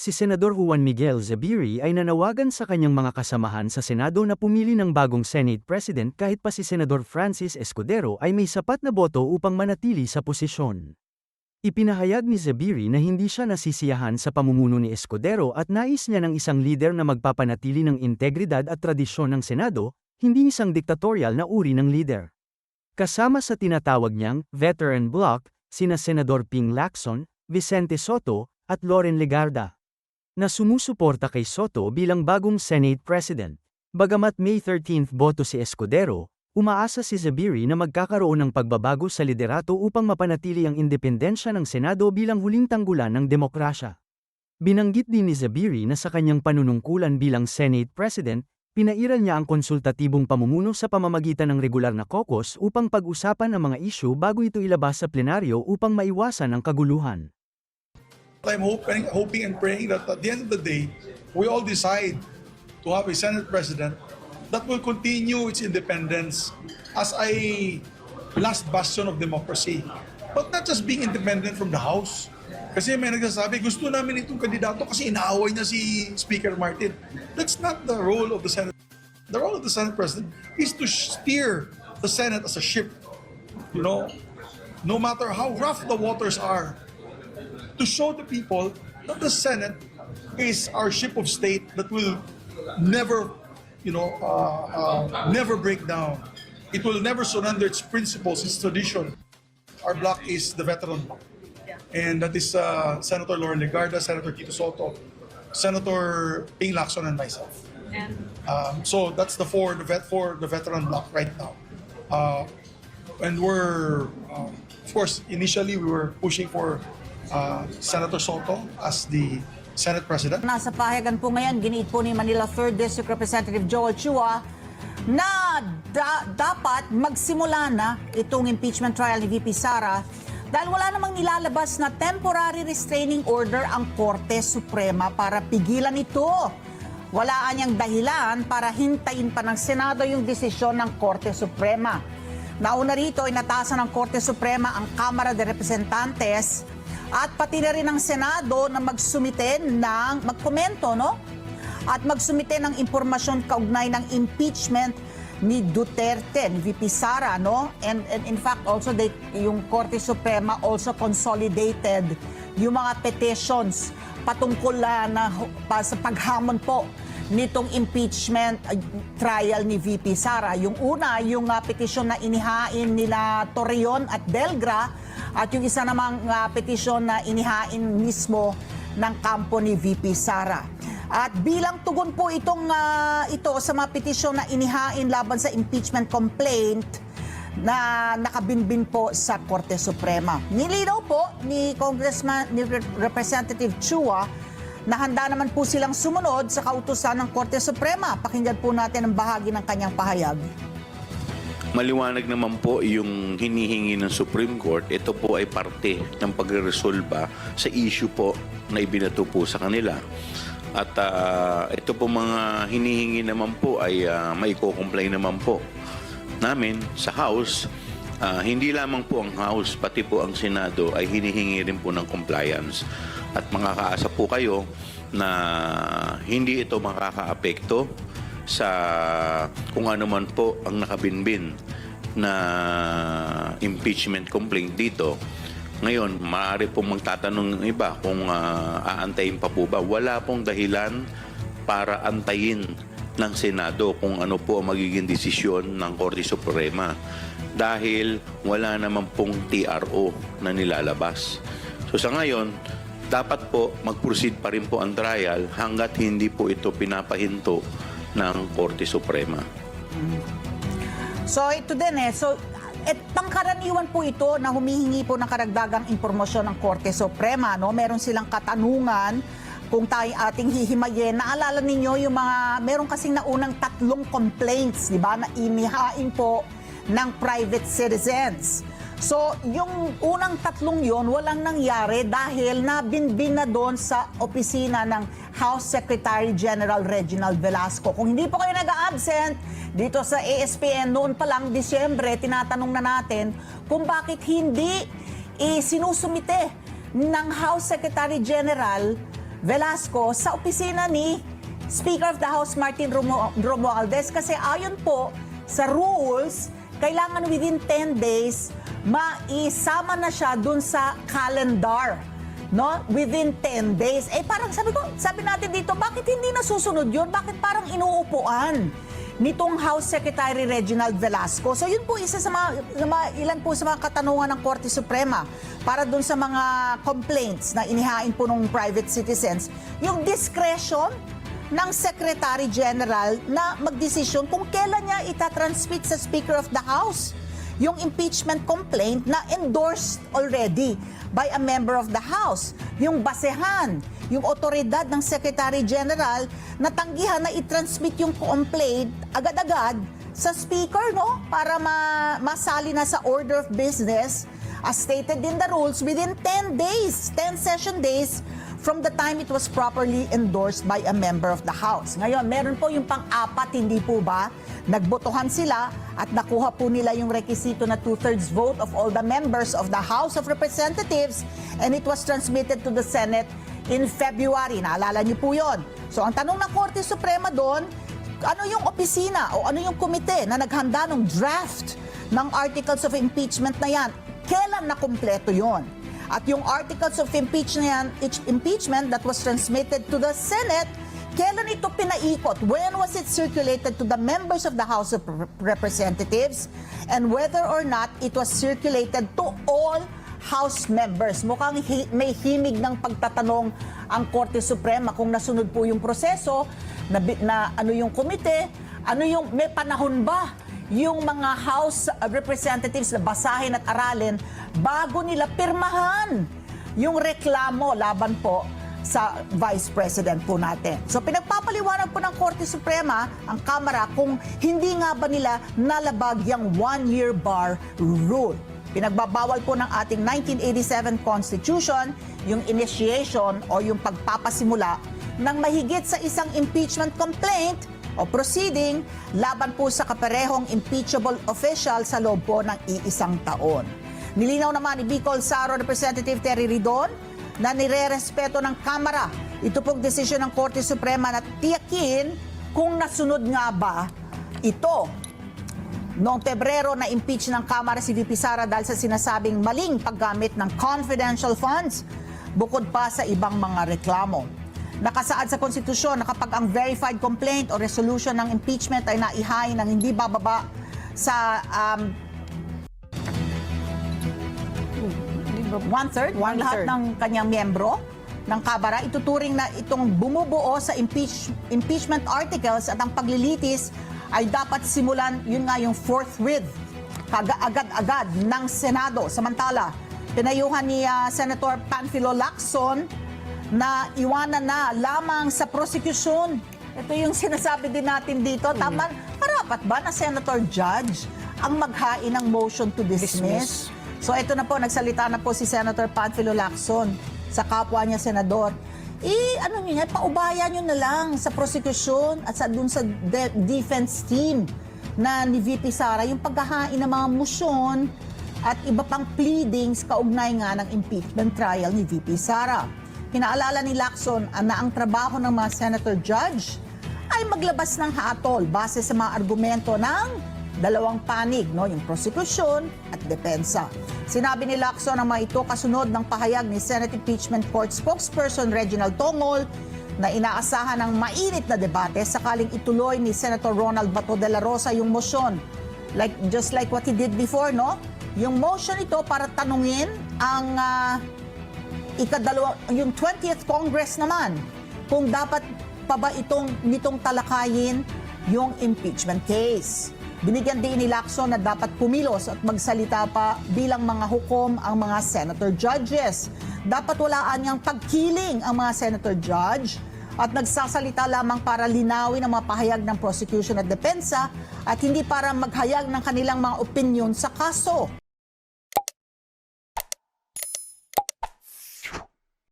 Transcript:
si Senador Juan Miguel Zubiri ay nanawagan sa kanyang mga kasamahan sa Senado na pumili ng bagong Senate President kahit pa si Senador Francis Escudero ay may sapat na boto upang manatili sa posisyon. Ipinahayag ni Zubiri na hindi siya nasisiyahan sa pamumuno ni Escudero at nais niya ng isang lider na magpapanatili ng integridad at tradisyon ng Senado, hindi isang diktatorial na uri ng lider. Kasama sa tinatawag niyang veteran bloc, sina Senador Ping Lacson, Vicente Sotto, at Loren Legarda, na sumusuporta kay Sotto bilang bagong Senate President. Bagamat May 13 boto si Escudero, umaasa si Zubiri na magkakaroon ng pagbabago sa liderato upang mapanatili ang independensya ng Senado bilang huling tanggulan ng demokrasya. Binanggit din ni Zubiri na sa kanyang panunungkulan bilang Senate President, pinairal niya ang konsultatibong pamumuno sa pamamagitan ng regular na caucus upang pag-usapan ang mga isyu bago ito ilabas sa plenaryo upang maiwasan ang kaguluhan. I'm hoping and praying that at the end of the day, we all decide to have a Senate President that will continue its independence as a last bastion of democracy. But not just being independent from the House. Kasi may nagsasabi, gusto namin itong kandidato kasi inaaway niya si Speaker Martin. That's not the role of the Senate. The role of the Senate President is to steer the Senate as a ship. You know, no matter how rough the waters are, to show the people that the Senate is our ship of state that will never, never break down. It will never surrender its principles, its tradition. Our bloc is the veteran bloc. And that is Senator Loren Legarda, Senator Tito Sotto, Senator Ping Lacson, and myself. So that's the veteran bloc right now. And we're, of course, initially we were pushing for Senator Sotto as the Senate President. Nasa pahayagan po ngayon, giniit po ni Manila 3rd District Representative Joel Chua na dapat magsimula na itong impeachment trial ni VP Sara dahil wala namang nilalabas na temporary restraining order ang Korte Suprema para pigilan ito. Wala anyang dahilan para hintayin pa ng Senado yung desisyon ng Korte Suprema. Nauna rito, inatasan ng Korte Suprema ang Kamara de Representantes at pati na rin ang Senado na magkomento, no? At magsumite ng impormasyon kaugnay ng impeachment ni Duterte, ni VP Sara, no? And in fact, also yung Korte Suprema also consolidated yung mga petitions patungkol sa paghamon po nitong impeachment trial ni VP Sara. Yung una, yung petisyon na inihain nila Torreon at Delgra, at yung isa namang petisyon na inihain mismo ng kampo ni VP Sara. At bilang tugon po ito sa mga petisyon na inihain laban sa impeachment complaint na nakabinbin po sa Korte Suprema. Nilinaw po ni Representative Chua na handa naman po silang sumunod sa kautusan ng Korte Suprema. Pakinggan po natin ang bahagi ng kanyang pahayag. Maliwanag naman po yung hinihingi ng Supreme Court. Ito po ay parte ng pagresolba sa issue po na ibinato po sa kanila. At ito po mga hinihingi naman po ay maiko-comply naman po namin sa House. Hindi lamang po ang House, pati po ang Senado ay hinihingi rin po ng compliance. At makakaasa po kayo na hindi ito makakaapekto sa kung ano man po ang nakabinbin na impeachment complaint dito. Ngayon, maaari pong magtatanong ng iba kung aantayin pa po ba. Wala pong dahilan para antayin ng Senado kung ano po ang magiging desisyon ng Korte Suprema dahil wala naman pong TRO na nilalabas. So sa ngayon, dapat po mag-proceed pa rin po ang trial hanggat hindi po ito pinapahinto ng Korte Suprema. So ito din pangkaraniwan po ito na humihingi po ng karagdagang impormasyon ng Korte Suprema, no? Meron silang katanungan kung tayo ating hihimayin. Naalala ninyo yung meron kasing naunang 3 complaints, di ba, na inihain po ng private citizens. So, yung unang 3 yon walang nangyari dahil nabinbin na doon sa opisina ng House Secretary General Reginald Velasco. Kung hindi po kayo nag-absent dito sa ASPN noon pa lang, Disyembre, tinatanong na natin kung bakit hindi sinusumite ng House Secretary General Velasco sa opisina ni Speaker of the House Martin Romualdez kasi ayon po sa rules, kailangan within 10 days maisama na siya dun sa calendar. No? Within 10 days. Parang sabi natin dito, bakit hindi nasusunod yun? Bakit parang inuupuan nitong House Secretary Reginald Velasco? So yun po isa sa ilan po sa mga katanungan ng Korte Suprema para dun sa mga complaints na inihain po ng private citizens. Yung discretion ng Secretary General na magdesisyon kung kailan niya itatransmit sa Speaker of the House yung impeachment complaint na endorsed already by a member of the House. Yung basehan, yung otoridad ng Secretary General na tanggihan na i-transmit yung complaint agad-agad sa Speaker, no? Para masali na sa order of business as stated in the rules within 10 days, 10 session days from the time it was properly endorsed by a member of the House. Ngayon, meron po yung pang-apat, hindi po ba? Nagbotohan sila at nakuha po nila yung rekisito na 2/3 vote of all the members of the House of Representatives and it was transmitted to the Senate in February. Naalala niyo po yun. So, ang tanong ng Korte Suprema doon, ano yung opisina o ano yung komite na naghanda ng draft ng articles of impeachment na yan? Kailan na kumpleto yon? At yung articles of impeachment that was transmitted to the Senate, kailan ito pinaikot? When was it circulated to the members of the House of Representatives? And whether or not it was circulated to all House members. Mukhang may himig ng pagtatanong ang Korte Suprema kung nasunod po yung proseso, na ano yung komite, may panahon ba yung mga House Representatives na basahin at aralin bago nila pirmahan yung reklamo laban po sa Vice President po natin. So pinagpapaliwanag po ng Korte Suprema ang Kamara kung hindi nga ba nila nalabag yung one-year bar rule. Pinagbabawal po ng ating 1987 Constitution yung initiation o yung pagpapasimula ng mahigit sa isang impeachment complaint o proceeding laban po sa kaparehong impeachable official sa loob po ng iisang taon. Nilinaw naman ni Bicol Saro Representative Terry Ridon na nirerespeto ng Kamara ito pong desisyon ng Korte Suprema na tiyakin kung nasunod nga ba ito. Noong Pebrero na impeach ng Kamara si VP Sara dahil sa sinasabing maling paggamit ng confidential funds bukod pa sa ibang mga reklamo. Nakasaad sa konstitusyon na kapag ang verified complaint o resolution ng impeachment ay naihain ng hindi bababa sa one-third lahat ng kanyang miyembro ng Kamara, ituturing na itong bumubuo sa impeachment articles at ang paglilitis ay dapat simulan, yun nga yung forthwith, agad-agad ng Senado. Samantala, pinayuhan ni Senator Panfilo Lacson na iwanan na lamang sa prosecution. Ito yung sinasabi din natin dito. Tama, parapat ba na Senator Judge ang maghain ng motion to dismiss? So ito na po, nagsalita na po si Senator Panfilo Lacson sa kapwa niya senador. Paubaya nyo na lang sa prosecution at dun sa defense team na ni VP Sara yung paghahain ng mga motion at iba pang pleadings kaugnay nga ng impeachment trial ni VP Sara. Pinaalala ni Lacson na ang trabaho ng mga senator judge ay maglabas ng hatol base sa mga argumento ng dalawang panig, yung prosecution at depensa. Sinabi ni Lacson ang mga ito kasunod ng pahayag ni Senate Impeachment Court spokesperson Reginald Tongol na inaasahan ng mainit na debate sakaling ituloy ni Senator Ronald Bato de la Rosa yung motion. Just like what he did before, Yung motion ito para tanungin ang yung 20th Congress naman kung dapat pa ba nitong talakayin yung impeachment case. Binigyan din ni Lacson na dapat pumilos at magsalita pa bilang mga hukom ang mga senator judges. Dapat walaan niyang pagkiling ang mga senator judge at nagsasalita lamang para linawin ang mga pahayag ng prosecution at depensa at hindi para maghayag ng kanilang mga opinyon sa kaso.